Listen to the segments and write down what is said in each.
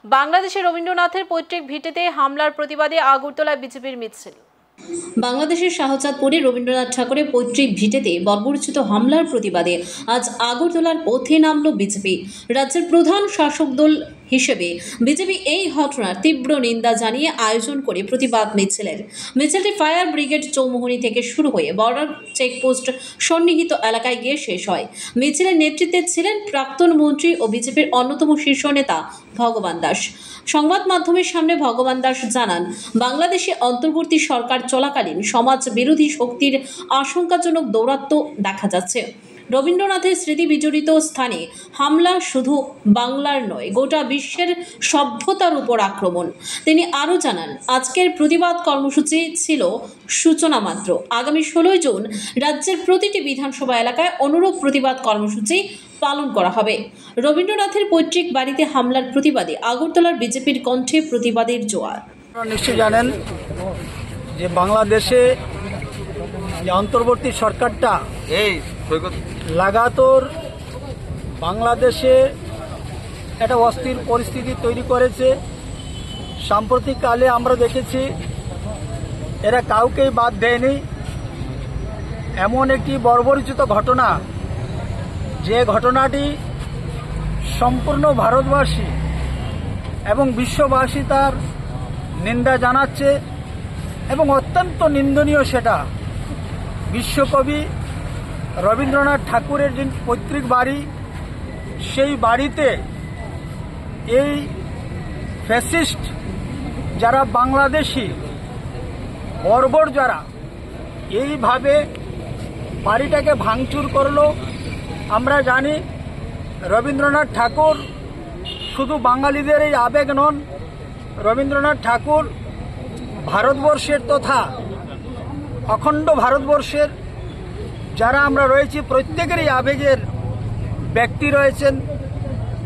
বাংলাদেশে রবীন্দ্রনাথের পৈতৃক ভিটেতে হামলার প্রতিবাদে আগরতলায় বিজেপির মিছিল। বাংলাদেশের শাহজাদপুরে রবীন্দ্রনাথ ঠাকুরের পৈতৃক ভিটেতে বর্বরোচিত হামলার প্রতিবাদে আজ আগরতলার পথে নামল বিজেপি। রাজ্যের প্রধান শাসক দল হিসেবে বিজেপি এই ঘটনার তীব্র নিন্দা জানিয়ে আয়োজন করে প্রতিবাদ মিছিলের। মিছিলটি ফায়ার ব্রিগেড চৌমুহনী থেকে শুরু হয়ে বর্ডার চেকপোস্ট সন্নিহিত এলাকায় গিয়ে শেষ হয়। মিছিলের নেতৃত্বে ছিলেন প্রাক্তন মন্ত্রী ও বিজেপির অন্যতম শীর্ষ নেতা ভগবান দাস। সংবাদ মাধ্যমের সামনে ভগবান দাস জানান, বাংলাদেশে অন্তর্বর্তী সরকার চলাকালীন সমাজ বিরোধী শক্তির আশঙ্কাজনক দৌরাত্ম্য দেখা যাচ্ছে। রবীন্দ্রনাথের স্মৃতি বিজড়িত স্থানে হামলা শুধু বাংলার নয়, গোটা বিশ্বের সভ্যতার উপর আক্রমণ। তিনি আরও জানান, আজকের প্রতিবাদ কর্মসূচি ছিল সূচনা মাত্র। আগামী 16 জুন রাজ্যের প্রতিটি বিধানসভা এলাকায় অনুরূপ প্রতিবাদ কর্মসূচি পালন করা হবে। রবীন্দ্রনাথের পৈতৃক বাড়িতে হামলার প্রতিবাদে আগরতলার বিজেপির কণ্ঠে প্রতিবাদের জোয়ার। নিশ্চয়ই জানেন যে বাংলাদেশে যে অন্তর্বর্তী সরকারটা লাগাতার বাংলাদেশে একটা অস্থির পরিস্থিতি তৈরি করেছে। সাম্প্রতিককালে আমরা দেখেছি এরা কাউকেই বাদ দেয়নি। এমন একটি বর্বরোচিত ঘটনা, যে ঘটনাটি সম্পূর্ণ ভারতবাসী এবং বিশ্ববাসী তার নিন্দা জানাচ্ছে এবং অত্যন্ত নিন্দনীয়। সেটা বিশ্বকবি রবীন্দ্রনাথ ঠাকুরের যে পৈতৃক বাড়ি, সেই বাড়িতে এই ফ্যাসিস্ট যারা বাংলাদেশি বর্বর যারা এইভাবে বাড়িটাকে ভাঙচুর করলো। আমরা জানি রবীন্দ্রনাথ ঠাকুর শুধু বাঙালিদের এই আবেগ নন, রবীন্দ্রনাথ ঠাকুর ভারতবর্ষের তথা অখণ্ড ভারতবর্ষের যারা আমরা রয়েছি প্রত্যেকেরই আবেগের ব্যক্তি রয়েছেন।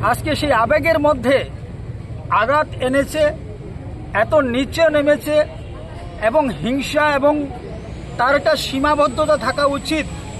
আজকে সেই আবেগের মধ্যে আঘাত এনেছে, এত নিচে নেমেছে এবং হিংসা এবং তার একটা সীমাবদ্ধতা থাকা উচিত।